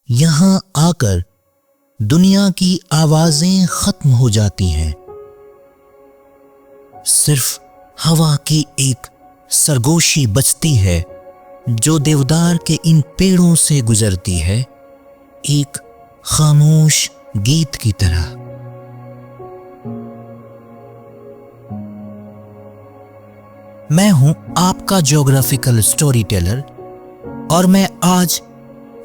यहां आकर दुनिया की आवाजें खत्म हो जाती हैं। सिर्फ हवा की एक सरगोशी बचती है जो देवदार के इन पेड़ों से गुजरती है, एक खामोश गीत की तरह। मैं हूं आपका ज्योग्राफिकल स्टोरी टेलर और मैं आज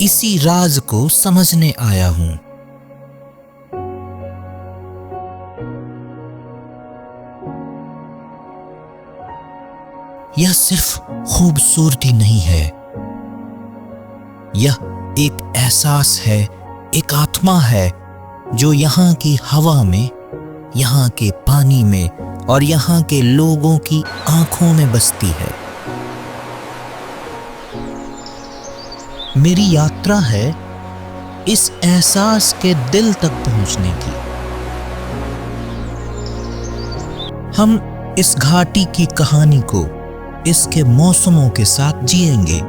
इसी राज को समझने आया हूं। यह सिर्फ खूबसूरती नहीं है, यह एक एहसास है, एक आत्मा है जो यहाँ की हवा में, यहाँ के पानी में और यहाँ के लोगों की आंखों में बसती है। मेरी यात्रा है इस एहसास के दिल तक पहुंचने की। हम इस घाटी की कहानी को इसके मौसमों के साथ जिएंगे,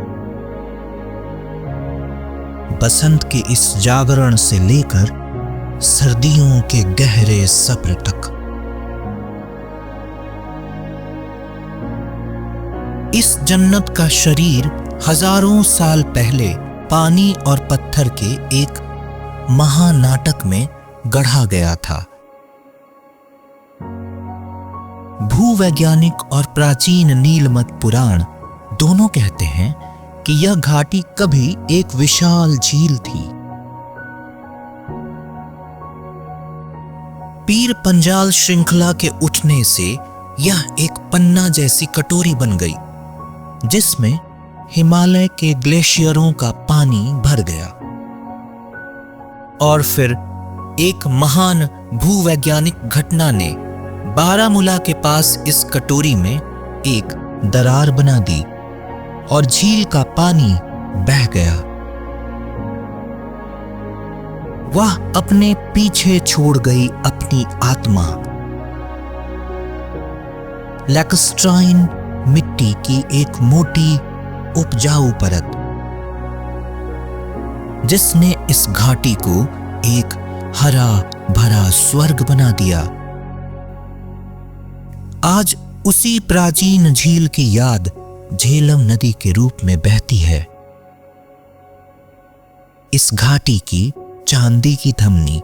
बसंत के इस जागरण से लेकर सर्दियों के गहरे सब्र तक। इस जन्नत का शरीर हजारों साल पहले पानी और पत्थर के एक महानाटक में गढ़ा गया था। भूवैज्ञानिक और प्राचीन नीलमत पुराण दोनों कहते हैं कि यह घाटी कभी एक विशाल झील थी। पीर पंजाल श्रृंखला के उठने से यह एक पन्ना जैसी कटोरी बन गई, जिसमें हिमालय के ग्लेशियरों का पानी भर गया। और फिर एक महान भूवैज्ञानिक घटना ने बारामूला के पास इस कटोरी में एक दरार बना दी और झील का पानी बह गया। वह अपने पीछे छोड़ गई अपनी आत्मा, लैक्स्ट्राइन मिट्टी की एक मोटी उपजाऊ परत, जिसने इस घाटी को एक हरा भरा स्वर्ग बना दिया। आज उसी प्राचीन झील की याद झेलम नदी के रूप में बहती है। इस घाटी की चांदी की धमनी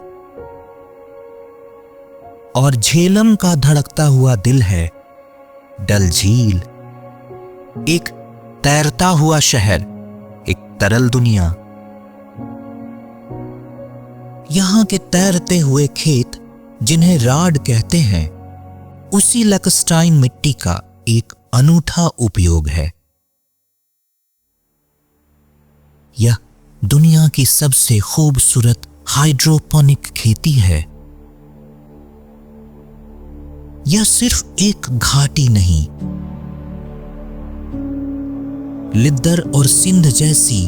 और झेलम का धड़कता हुआ दिल है डल झील, एक तैरता हुआ शहर, एक तरल दुनिया। यहां के तैरते हुए खेत जिन्हें राड कहते हैं, उसी लैक्स्ट्राइन मिट्टी का एक अनूठा उपयोग है। यह दुनिया की सबसे खूबसूरत हाइड्रोपोनिक खेती है। यह सिर्फ एक घाटी नहीं, लिद्दर और सिंध जैसी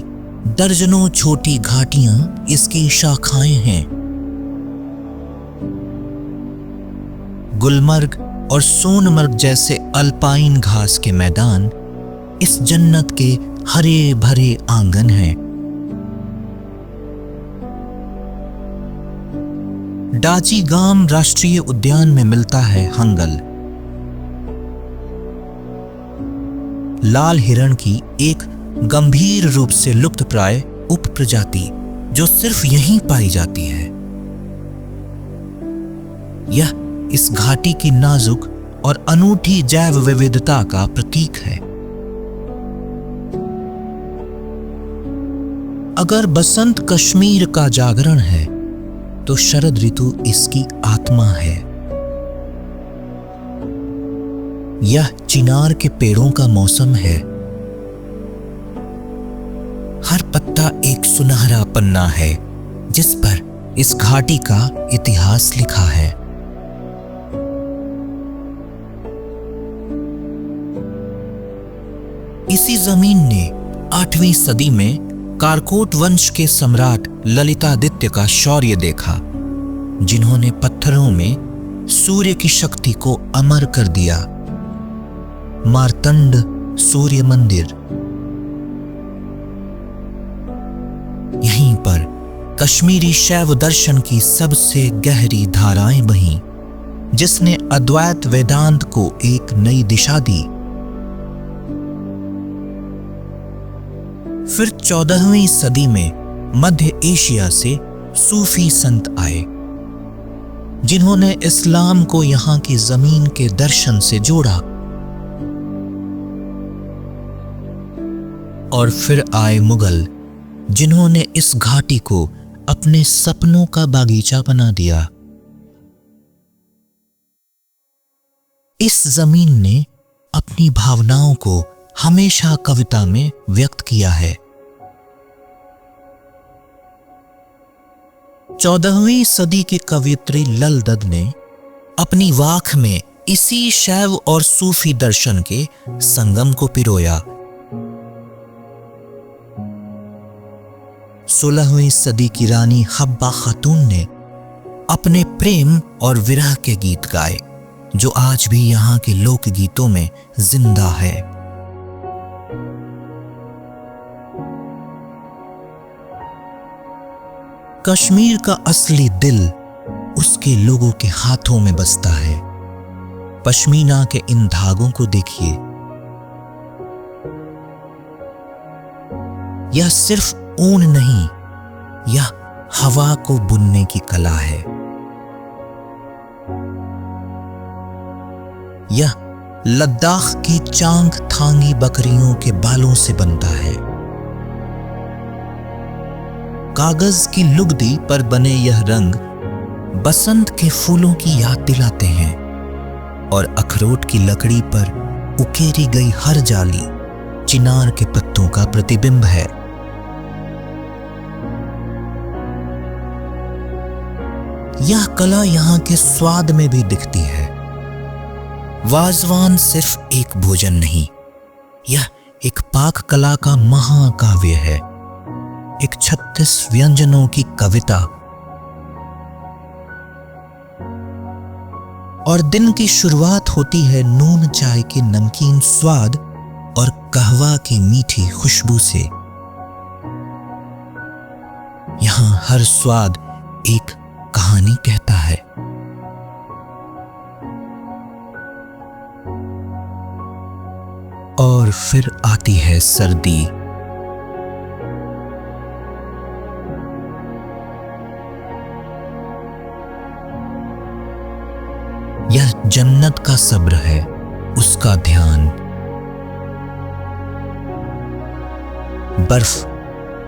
दर्जनों छोटी घाटियां इसकी शाखाएं हैं। गुलमर्ग और सोनमर्ग जैसे अल्पाइन घास के मैदान इस जन्नत के हरे भरे आंगन हैं। डाचीगाम राष्ट्रीय उद्यान में मिलता है हंगल, लाल हिरण की एक गंभीर रूप से लुप्तप्राय उप प्रजाति जो सिर्फ यहीं पाई जाती है। यह इस घाटी की नाजुक और अनूठी जैव विविधता का प्रतीक है। अगर बसंत कश्मीर का जागरण है, तो शरद ऋतु इसकी आत्मा है। यह चिनार के पेड़ों का मौसम है। हर पत्ता एक सुनहरा पन्ना है जिस पर इस घाटी का इतिहास लिखा है। इसी जमीन ने 8वीं सदी में कारकोट वंश के सम्राट ललितादित्य का शौर्य देखा, जिन्होंने पत्थरों में सूर्य की शक्ति को अमर कर दिया। मार्तंड सूर्य मंदिर, यहीं पर कश्मीरी शैव दर्शन की सबसे गहरी धाराएं बहीं, जिसने अद्वैत वेदांत को एक नई दिशा दी। फिर 14वीं सदी में मध्य एशिया से सूफी संत आए, जिन्होंने इस्लाम को यहां की जमीन के दर्शन से जोड़ा। और फिर आए मुगल, जिन्होंने इस घाटी को अपने सपनों का बागीचा बना दिया। इस जमीन ने अपनी भावनाओं को हमेशा कविता में व्यक्त किया है। 14वीं सदी की कवयित्री लल दद ने अपनी वाक में इसी शैव और सूफी दर्शन के संगम को पिरोया। 16वीं सदी की रानी हब्बा खातून ने अपने प्रेम और विरह के गीत गाए, जो आज भी यहां के लोकगीतों में जिंदा है। कश्मीर का असली दिल उसके लोगों के हाथों में बसता है। पश्मीना के इन धागों को देखिए, यह सिर्फ ऊन नहीं, यह हवा को बुनने की कला है। यह लद्दाख की चांग थांगी बकरियों के बालों से बनता है। कागज की लुगदी पर बने यह रंग बसंत के फूलों की याद दिलाते हैं, और अखरोट की लकड़ी पर उकेरी गई हर जाली चिनार के पत्तों का प्रतिबिंब है। यह कला यहां के स्वाद में भी दिखती है। वाजवान सिर्फ एक भोजन नहीं, यह एक पाक कला का महाकाव्य है, एक 36 व्यंजनों की कविता। और दिन की शुरुआत होती है नून चाय के नमकीन स्वाद और कहवा की मीठी खुशबू से। यहां हर स्वाद एक कहानी कहता है। और फिर आती है सर्दी। यह जन्नत का सब्र है, उसका ध्यान। बर्फ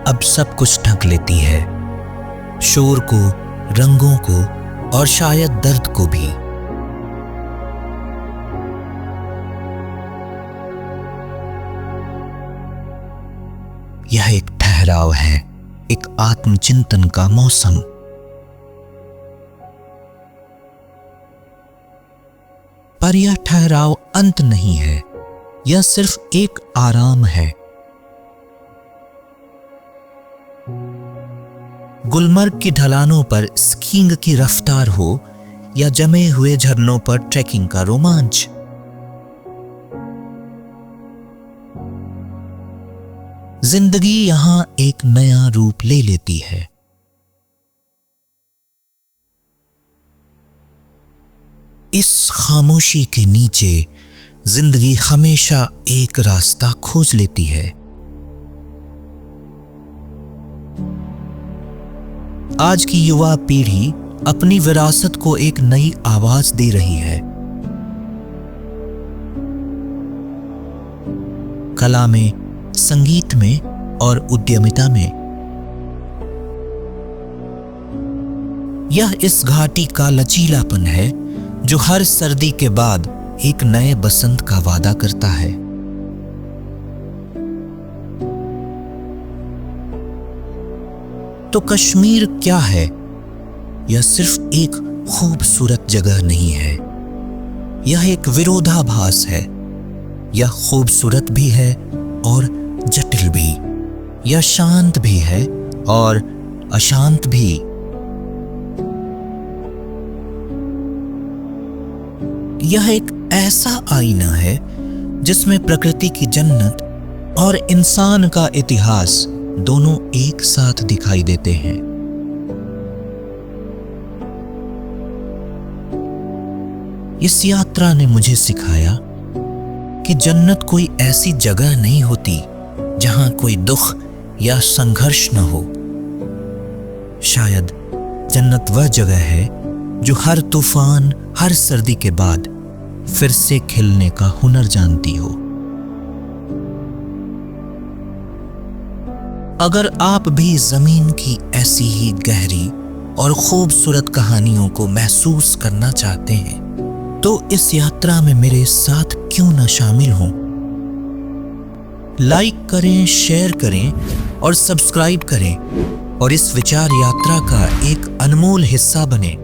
अब सब कुछ ढक लेती है, शोर को, रंगों को और शायद दर्द को भी। यह एक ठहराव है, एक आत्मचिंतन का मौसम। पर यह ठहराव अंत नहीं है, यह सिर्फ एक आराम है। गुलमर्ग की ढलानों पर स्कीइंग की रफ्तार हो या जमे हुए झरनों पर ट्रैकिंग का रोमांच, जिंदगी यहां एक नया रूप ले लेती है। इस खामोशी के नीचे जिंदगी हमेशा एक रास्ता खोज लेती है। आज की युवा पीढ़ी अपनी विरासत को एक नई आवाज दे रही है। कला में, संगीत में और उद्यमिता में। यह इस घाटी का लचीलापन है जो हर सर्दी के बाद एक नए बसंत का वादा करता है। तो कश्मीर क्या है? यह सिर्फ एक खूबसूरत जगह नहीं है, यह एक विरोधाभास है। यह खूबसूरत भी है और जटिल भी, यह शांत भी है और अशांत भी। यह एक ऐसा आईना है जिसमें प्रकृति की जन्नत और इंसान का इतिहास दोनों एक साथ दिखाई देते हैं। इस यात्रा ने मुझे सिखाया कि जन्नत कोई ऐसी जगह नहीं होती जहां कोई दुख या संघर्ष न हो। शायद जन्नत वह जगह है जो हर तूफान, हर सर्दी के बाद फिर से खिलने का हुनर जानती हो। अगर आप भी जमीन की ऐसी ही गहरी और खूबसूरत कहानियों को महसूस करना चाहते हैं तो इस यात्रा में मेरे साथ क्यों न शामिल हों। लाइक करें, शेयर करें और सब्सक्राइब करें और इस विचार यात्रा का एक अनमोल हिस्सा बने।